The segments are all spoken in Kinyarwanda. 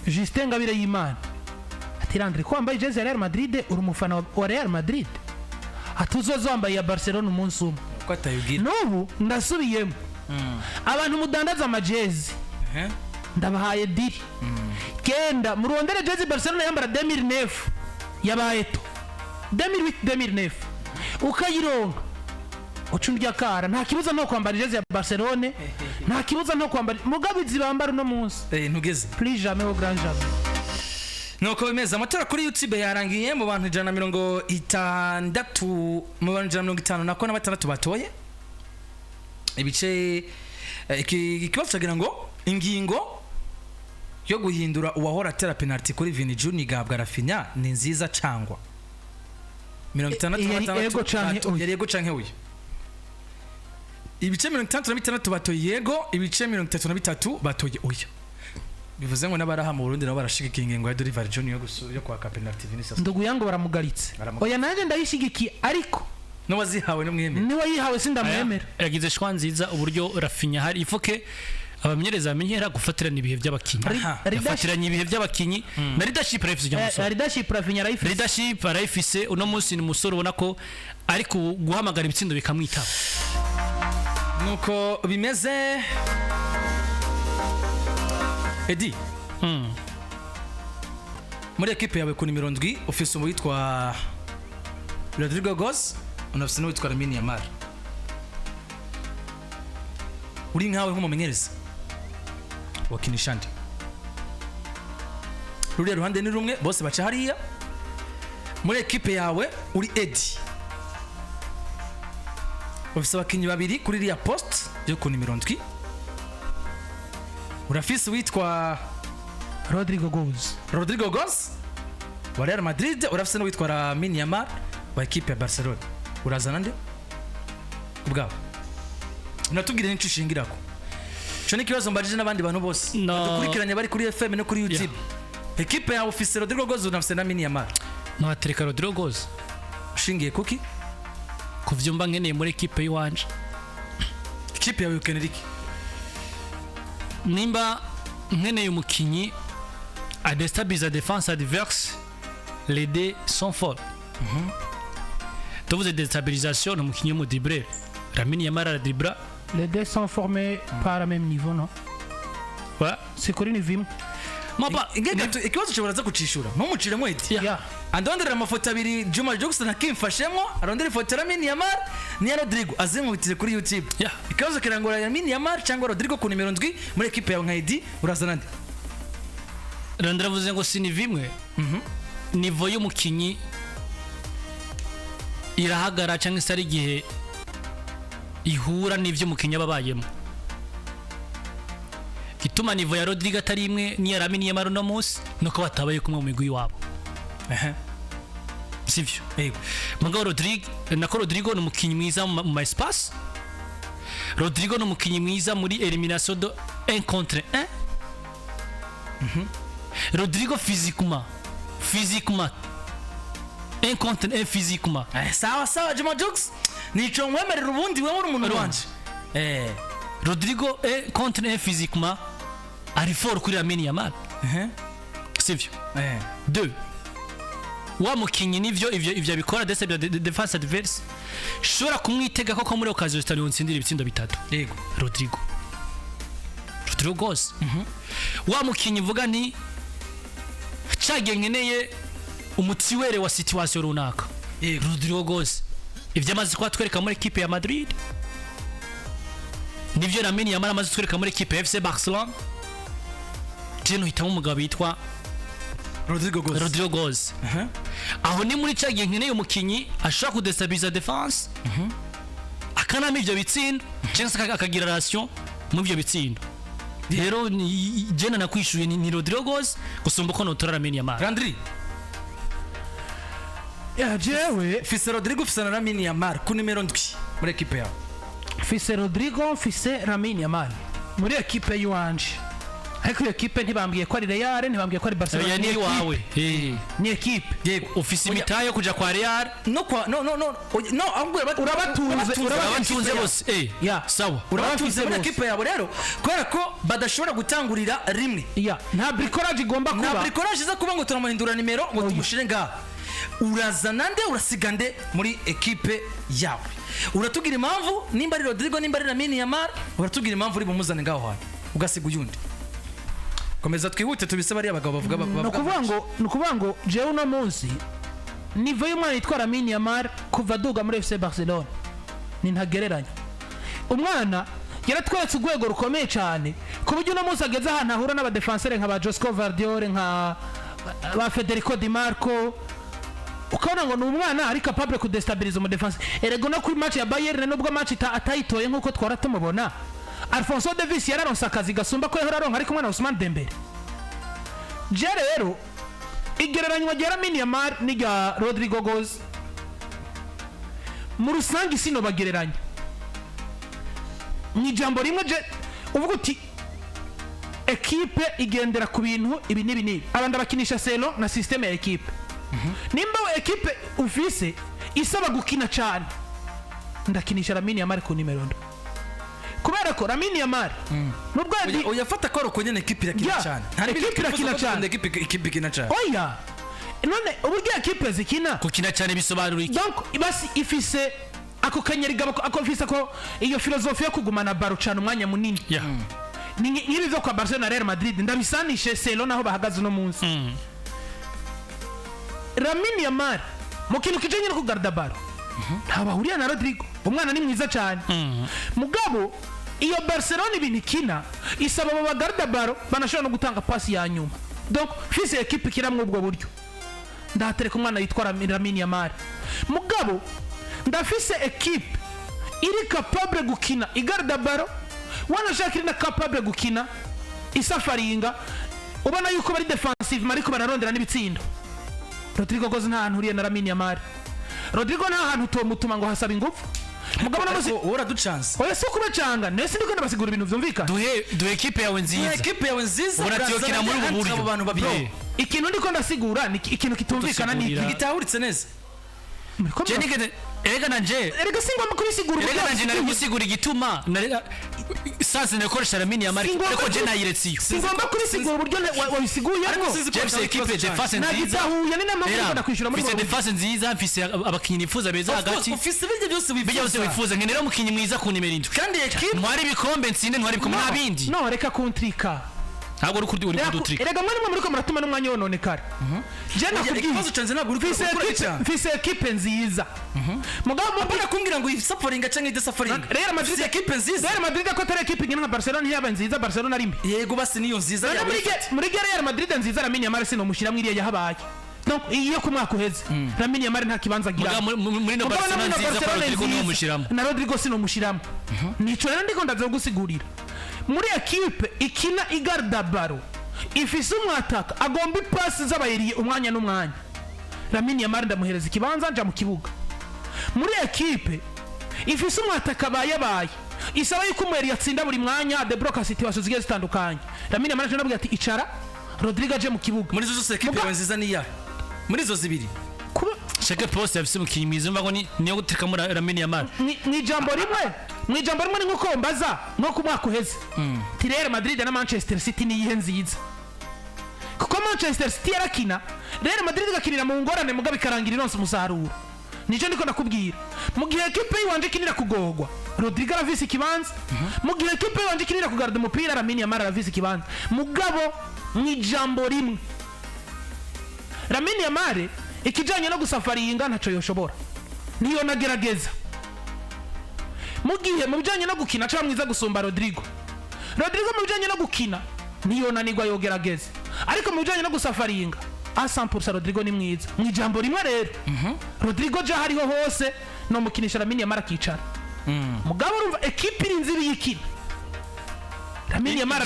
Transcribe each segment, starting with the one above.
Justin Ngabire y'Imana ati Landry kwambaye jezi ya Real Madrid uri umufana wa Real Madrid atuzozo wambaye ya Barcelona umunsi umwe ko atayugira n'ubu ndasubiyemo abantu mudandaza amajezi ndabahaye diri kenda murondere jezi Barcelona yambara 2009 yabaye to 2008 ukayironka ucundya kara nta kibuza no kwambara jezi ya Barcelona nta kibuza no kwambara mugabizi bambara no munsi ntugeze plus jamais au grand jamais nuko bimeze amatora kuri YouTube yarangiye mu bantu 160 mu bantu 150 nako na batandatu batoye ibice ikibazo cyagira ngo ingingo yo guhindura uwahora atera penalty kuri Vini Junior igabwa Rafinha ni nziza cangwa 56 yego canke uyu ibice 56 batoye yego ibice 33 batoye uyu bivuze ngo nabaraha mu Burundi nabo barashigika ingingo ya Rodrigo Junior yo kwa penalty Vinicius nduguyango baramugaritse oya nanje ndayishigikiye ariko no wazihawe no mwemera ni wayihawe sindamwemera yagize shwa nziza uburyo Rafinha hari ifoke abamenyereza amenyera gufatirana ibihe by'abakinyi yafatiranye ibihe by'abakinyi na leadership rafise cyangwa leadership Rafinha rafise leadership rafise uno munsi ni musoro ubona ko ariko guhamagara ibitsindo bikamwitaba nuko bimeze Edi muri equipe yawe ku nimero 7 office mu witwa Rodrigo Goes unafise no witwa Lamine Yamal uri nkawe nk'umumenyereza wakinisha ndi ruri ruhande ni rumwe bose baca hariya muri equipe yawe uri Edi office abakinyi babiri kuri iriya post yo ku nimero 7 urafise witwa Rodrigo Goes wa Real Madrid urafise no witwa Lamine Yamal wa equipe ya Barcelona urazana nde ubwabo natubwire n'icyo ushingirako cyo ni kibazo mbajije n'abandi bantu bose dukurikiranye bari kuri FM no kuri YouTube equipe ya office Rodrigo Goes unafise Lamine Yamal no atereka Rodrigo Goes ushingiye kuki kuvyumba nkeneye muri equipe yiwanje equipe yawe ukenera nimba nkeneye umukinyi a déstabiliser défense adverse les deux sont forts tuvuze déstabilisation umukinyi mu dribble Lamine Yamal la dribble les deux sont formés par le même niveau non ouais c'est kuri ni vimwe maba ikibazo cyo baraza kucishura ntumucire mu iti andondera amafoto abiri Juma Jackson akimfashemo arondera ifoto Lamine Yamal ni Rodrigo azimubitire kuri YouTube ikibazo kirangora Lamine Yamal cyangwa Rodrigo ku nimero 7 muri equipe yawe nka Edi urazana nde Randra vuze ngo sini vimwe niveau y'umukinyi irahagara cyangwa se ari gihe ihura n'ivyo mukinya babayemo gituma niveau ya Rodrigo atari imwe ni Lamine Yamal no munsi nuko batabaye kumwe mu migwi wabo sivyo mugabo Rodrigo n'umukinyi mwiza mu espace Rodrigo n'umukinyi mwiza muri élimination de 1 contre 1 Rodrigo physiquement 1 contre 1 physiquement sawa Juma Jux nico mwemerera ubundi wewe uri umuntu wanje Rodrigo 1 contre 1 physiquement ari fort kuri Lamine Yamal sivyo 2 wa mukinyi nivyo ivyo bikora defense adverse shora kumwitega koko muri occasion zitari unsindira ibitsindo bitatu yego Rodrigo Goes wa mukinyi vuga ni cagengeneye umutiwere wa situation runaka Rodrigo Goes ivyo amaze kwatwereka muri equipe ya Madrid nivyo Lamine Yamal amaze kutwereka muri equipe ya FC Barcelona jeno hitamo umugabo yitwa Rodrigo Goes aho ni muri cagiye nkeneye umukinyi ashaka kudestabiliser defense akanama ivyo bitsindo cyangwa akagira relation mu ivyo bitsindo rero jena nakwishuye ni Rodrigo Goes gusumba ko notora Lamine Yamal Landry jewe fise Rodrigo fise Lamine Yamal ku nimero 7 muri equipe yawe fise Rodrigo fise Lamine Yamal muri equipe yiwanje ariko iyo ekipe ntibambwiye ko ari Real ntibambwiye ko ari Barcelona ya ni wawe ni ekipe yego ufise imitayo kuja kwa Real no ahubwo urabatunze bose sawa urabatunze muri ekipe yabo rero kubera ko badashobora gutangurira rimwe nta bricolage igomba kuba nta bricolage iza kuba ngo turamuhindura nimero ngo tumushire ngaha urazana nde urasiga nde muri ekipe yawe uratubwira impamvu nimba ari Rodrigo nimba ari Lamine Yamal uratubwira impamvu uri bumuzane ngaho hantu ugasiga uyundi komeza twihute tubise bari abagabo bavuga no kuvuga ngo jewe uno munsi nivo y'umwana yitwa Lamine Yamal kuva duga muri FC Barcelona ni ntagereranya umwana yaratweretse urwego rukomeye cyane ku buryo uno munsi ageze ahantu ahura n'abadefenseur nka ba Josco Vardiole nka ba Federico Di Marco ukabona ngo ni umwana ari capable ku destabilize mu defense erego no kuri match ya Bayern nubwo match atayitoye nkuko twara tumubona Alphonso Davies yararonse akazi gasumba ko yahora aronka ariko umwana Ousmane Dembele je rero igereranywa rya Lamine Yamal n'irya Rodrigo Goes mu rusangi sino bagereranya ni jambo rimwe je uvuga uti equipe igendera ku bintu ibi nibi abandi bakinisha selo na system ya equipe nimba equipe ufise isaba gukina cyane ndakinisha Lamine Yamal ku nimero 2 kubera ko Lamine Yamal nubwo uyafata ko roko nyene equipe irakina cyane nta equipe irakina cyane equipe ikina cyane oya none uburyo equipe zikina kukina cyane bisobanura iki donc ibasi ifise ako kanyarigabo ako ifise ko iyo filosofi yo kugumana baro cyane umwanya munini ni nk'ibi byo kwa Barcelona Real Madrid ndabisanishe selo naho bahagaze no munsi Lamine Yamal mu kintu kijanye no kugarda baro ntabahuriye na Rodrigo umwana ni mwiza cyane mugabo iyo Barcelona ibinikina isaba abo bagarda baro banashobora no gutanga pasi ya nyuma donc fise equipe kiramwe ubwo buryo ndatereka umwana yitwa Lamine Yamal mugabo ndafise equipe iri capable gukina igarda baro wanashaka iri na capable gukina isafaringa ubona yuko bari defensive mariko bararondera n'ibitsindo Rodrigo Goes nta hantu uriye na Lamine Yamal Rodrigo nta hantu tomutuma ngo hasaba ingufu mugabo namuzi ura duchance oya so kuba canga nese ndiko ndabasigura ibintu vyumvika duhe equipe yawe nziza uratiyokina muri ubu buryo abantu babyo ikintu ndiko ndasigura ni ikintu kitumvikana ni gitahuritse neza jenike erega nanje erega singomba kubisigura erega nanje nari gusigura igituma sanse nekoresha Lamine Yamal ariko je nayiretsiyo singomba kubisigura uburyo wabisiguye ariko James equipe defense nziza nagitahuye ni namwe ngomba kwishura muri mfise defense nziza mfise abakinyi nifuza beza hagati ufise ibyo byose wifuza nkenera umukinyi mwiza ku nimero 7 kandi equipe ntwari ibikombe nsinde ntwari ibikombe nabindi no reka kuntrika ntabwo uri kudutrika erega mwari muri ko muratuma n'umwanya wonone kare je nakubwiye fise equipe nziza mugabo mbona kumbwira ngo isafaringa canke idasafaringa Real Madrid equipe nziza Real Madrid ko tare equipe ngina nka Barcelona ntiyaba nziza Barcelona rimbi yego basi niyo nziza muri Real Madrid nziza Lamine Yamal sino mushira mwiriye yahabaye donc iyo ku mwaka uheze Lamine Yamal nta kibanza gira muri no Barcelona nziza ko Rodrigo no mushiramo na Rodrigo sino mushiramo nico rero ndiko ndaza gusigurira muri equipe ikina igarda baro ifise umwataka agomba ipasi z'abayiriye umwanya n'umwanya Lamine Yamal ndamuhereza ikibanza nja mu kibuga muri equipe ifise umwataka baye isaba yuko umweri yatsinda buri mwanya de block situation zigiye zitandukanye Lamine Yamal nabwiye ati icara Rodrigo aje mu kibuga muri zo zose equipe nziza ni ya muri zo zibiri chaque poste afise umukinyi mwiza mbago niyo gutereka muri Lamine Yamal mwijambo rimwe ni nkuko mbaza nko ku mwaka uheze ti Real Madrid na Manchester City ni yihe nziza kuko Manchester City yarakina Real Madrid gakinira mu ngorane mugabe karangira inonse umusaruro nico ndiko nakubwira mu gihe equipe yiwanje kinira kugogwa Rodrigo aravise ikibanza mu gihe equipe yiwanje kinira kugarda umupira Lamine Yamal aravise ikibanza mugabo mwijambo rimwe Lamine Yamal ikijanye no gusafaringa ntaco yoshobora niyo nagerageza mu gihe mu bijanye no gukina cyangwa mwiza gusumba Rodrigo mu bijanye no gukina niyo nanigwa yogerageza ariko mu bijanye no gusafaringa 100% Rodrigo ni mwiza mwijambo rimwe rero Rodrigo je hariho hose no mukinisha Lamine Yamal akicara mugabo urumva equipe iri nzibi yikina Lamine Yamal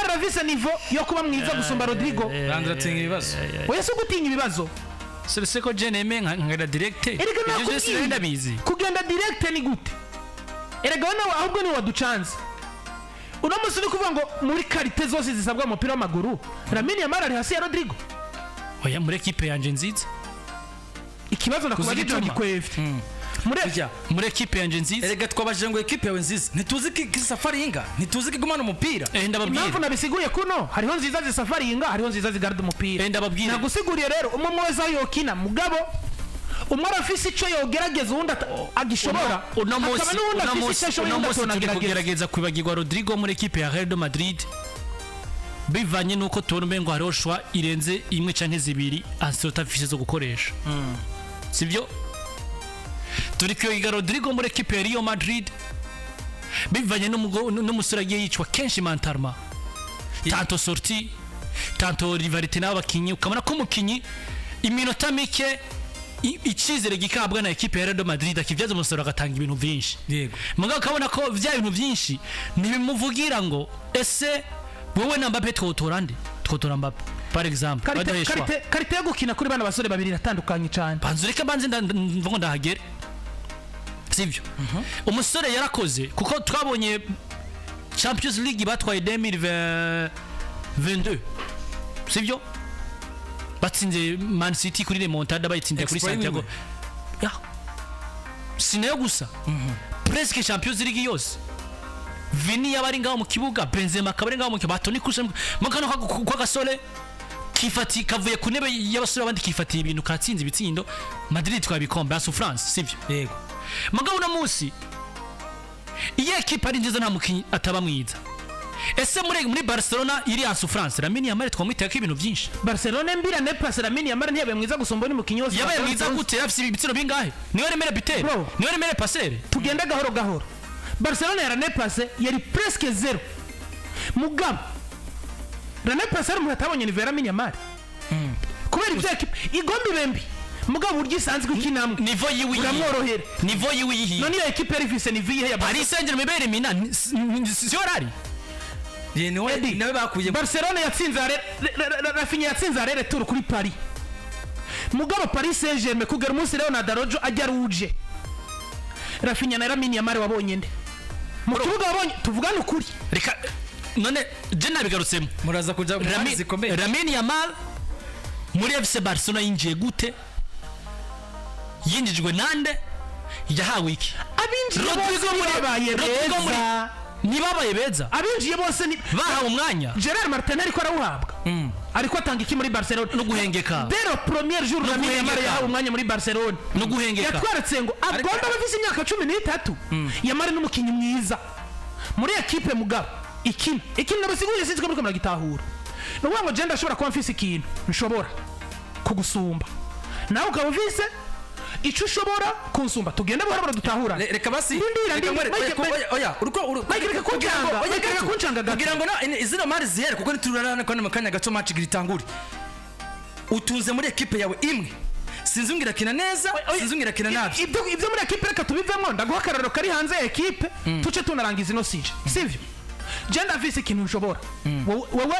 aravise niveau yo kuba mwiza gusumba Rodrigo Randra tinga ibibazo wese gutinya ibibazo c'est ko jeneme ngada direct ibyo byose ndabizi kugenda direct ni gute erega nawe ahubwo ni waducanze uno munsi uri kuvuga ngo muri karite zose zisabwa mu mupira w'amaguru Lamine Yamal ari hasi ya Rodrigo. oya muri ekipe yanje nziza Ikibazo nakubaje cyo gikwefye muri ekipe yanje nziza. erega twabajije ngo ekipe yawe nziza ntituzi ki safaringa ntituzi ki gumana umupira ndababwira impamvu nabisiguye kuno hariho nziza zisafaringa hariho nziza zigarda umupira ndababwira nagusiguriye rero umwe wese yokina mugabo umwe arafise ico yogerageza uwundi agishobora uno munsi tugerageza kwibagirwa Rodrigo muri ekipe ya Real Madrid bivanye nuko tubona umengo hariho shwa irenze imwe canke zibiri Ancelotti afise zo gukoresha sivyo turi kwiga Rodrigo muri ekipe ya Real Madrid bivanye n'umusore agiye yicwa kenshi mentalma tanto sorti tanto rivalite n'abakinyi ukamana ko umukinyi iminota mike icyizere gikabwa na ekipe ya Real Madrid akivyaza umusoro agatanga ibintu byinshi yego mugabo ukabona ko vya bintu byinshi nibimuvugira ngo ese wowe na Mbappe twotora Mbappe par exemple karite yo gukina kuri bana basore babiri iratandukanye cyane banzureka banze ndumva ndahagere sivyo umusore yarakoze kuko twabonye Champions League batwaye 2022 sivyo batsinze Man City kuri remontada bayitsinda kuri Santiago sinayo gusa presque Champions League yose Vini yabari ngaho mu kibuga Benzema kabari ngaho mu kibuga Toni Kroos mukano kwa gasole kifati kavuye ku ntebe y'abasore abandi kifatiye ibintu katsinze ibitsindo Madrid twabikombe asu France sivyo yego mugabo na musi iyi equipe ari nziza nta mukinyi ataba mwiza ese muri Barcelona iri asu France Lamine Yamal twamwiteka ibintu byinshi Barcelona mbira ne passe Lamine Yamal ntiyabe mwiza gusomba ni mukinyi wose yabaye mwiza gute yafise ibitsino bingahe niwe remere bitere niwe remere passer tugenda gahoro Barcelona yara ne passe yari presque zero mugabo Rene Passer muhatabonye ni Lamine Yamal kubera ibyo equipe igombi bembi mugabo uryo isanzwe ukinamwe nivo yiwi uramworohera nivo yiwi none iyo equipe yari ifise nivo yihe ya Paris Saint-Germain bere mina siorari nawe bakuye Barcelona yatsinze Rafinha yatsinze arere tour kuri Paris mugabo Paris Saint-Germain kugera umunsi Leonardo Rojo ajya ruje Rafinha na Lamine Yamal wabonye nde mu kibuga wabonye tuvugana ukuri reka none je nabigarutsemo muraza kuja zikomeye Lamine Yamal muri FC Barcelona yinjiye gute yinjijwe nande yahawe iki abinjiye bose nibabaye beza abinjiye bose bahawe umwanya Gerard Martin ariko arawuhabwa ariko atanga iki muri Barcelona no guhengeka dero premier jour Lamine Yamal yahawe umwanya muri Barcelona no guhengeka yatwaratse ngo agomba bafise imyaka 13 Yamal n'umukinyi mwiza muri equipe mugabo ikintu nabasiguye sinzi ko muri kamera gitahura no ngo genda ashobora kuba mfise ikintu nshobora kugusumba nawe ukaba uvise ico ushobora kunsumba tugenda buhora dutahura reka basi oya uriko kuncanga kugira ngo izina mari zihere kuko niturarana kandi makanya gato match giritanguri utunze muri equipe yawe imwe sinzi ngira kina neza sinzi ngira kina nabi ibyo muri equipe reka tubivemo ndaguha kararo kari hanze ya equipe tuce tunarangiza ino sije sivyo Jenda visi ikintu nshobora wewe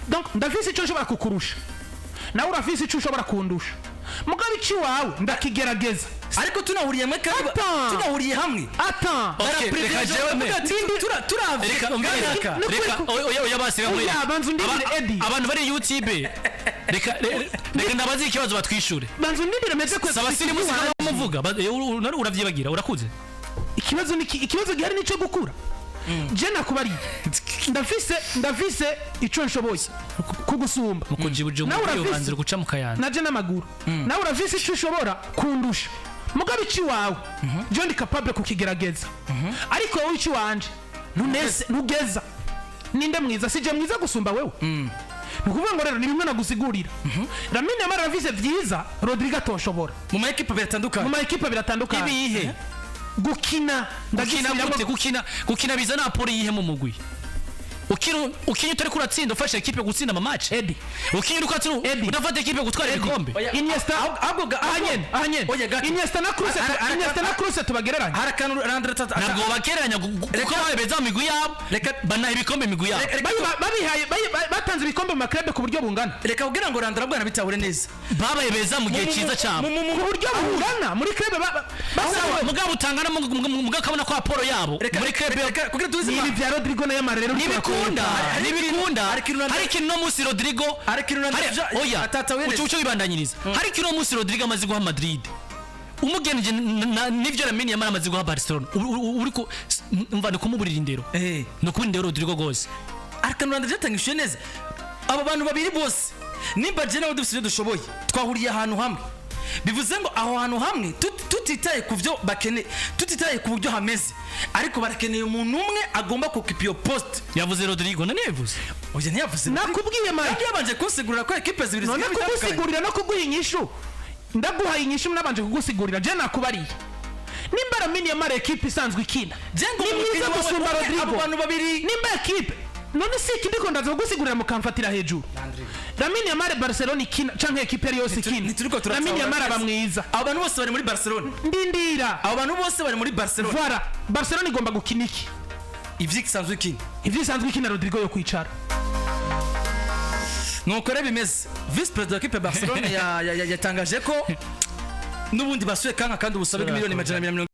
donc ndavisi ico nshobora kukurusha nawe urafisi ico ushobora kundusha mugabo iki wawe ndakigerageza ariko tunahuriye mwe kandi tunahuriye hamwe reka oya basi bamwe abantu bari YouTube reka ndabazi ikibazo batwishure banzu ndindire meze kwese sabasiri musika muvuga uravyibagira urakuze ikibazo gihari nico gukura je nakubari ndafise ico nshoboye kugusumba mukujibuje umubyo banzira guca mu kayana naje namaguru nawe urafise ico ushobora kundusha mugabo iki wawe je ndi capable kukigerageza ariko wowe iki wanje ntugeza ninde mwiza sije mwiza gusumba wewe nukuvuga ngo rero ni bimwe nagusigurira Lamine Yamal arafise vyiza Rodrigo atoshobora mu ma equipe biratandukanye ibihe gukina gukina biza Napoli yihe mu mugwi ukinye utari kuratsinda ufashe equipe gutsinda ama match Eddie ukinye ukatsinda udafata equipe gutwara ibikombe Iniesta ahanye Iniesta na Cruz tubagereranya harakantu ntabwo bagereranya kuko babeza mu migwi yabo banaha ibikombe migwi yabo babihaye batanze ibikombe mu club ku buryo bungana reka kugira ngo Randra bwana bitahure neza babaye beza mu gihe cyiza cyabo ku buryo bungana muri club mugabo utangana mugakabona kwa Apollo yabo muri club kugira tuzi ibi bya Rodrigo na Yamal rero nibikunda hari kintu no musi Rodrigo oya ucuco bibandanyiriza hari kintu no musi Rodrigo amaze guha Madrid umugenje nivyo Lamine Yamal amaze guha Barcelona uriko umva no kumuburira indero no kubindero Rodrigo gose Ariko Rwanda jatangishije neza aba bantu babiri bose nimba je nawe dufite dushoboye twahuriye ahantu hamwe bivuze ngo aho hantu hamwe tutitaye ku byo bakene tutitaye ku buryo hameze ariko barakeneye umuntu umwe agomba kukipa iyo post yavuze Rodrigo nanivuze oya ntiyavuze nakubwiye Mike yabanje kunsigurira ko equipe zibiri none kugusigurira no kuguha inyishu ndaguha inyishu nabanje kugusigurira je nakubariye nimba Lamine Yamal equipe isanzwe ikina je ngo nimwiza gusumba Rodrigo abo bantu babiri nimba equipe none si ikindi ko ndaza kugusigurira mukamfatira hejuru Lamine Yamal Barcelona ikina canke equipe yari yose ikina Lamine Yamal abamwiza abo bantu bose bari muri Barcelona ndindira abo bantu bose bari muri Barcelona voilà Barcelona igomba gukina iki ivyisanzwe ikina Rodrigo yo kwicara nuko rero bimeze vice president wa equipe Barcelona yatangaje ko nubundi basuye kanka kandi ubusabe bw'imiliyoni 140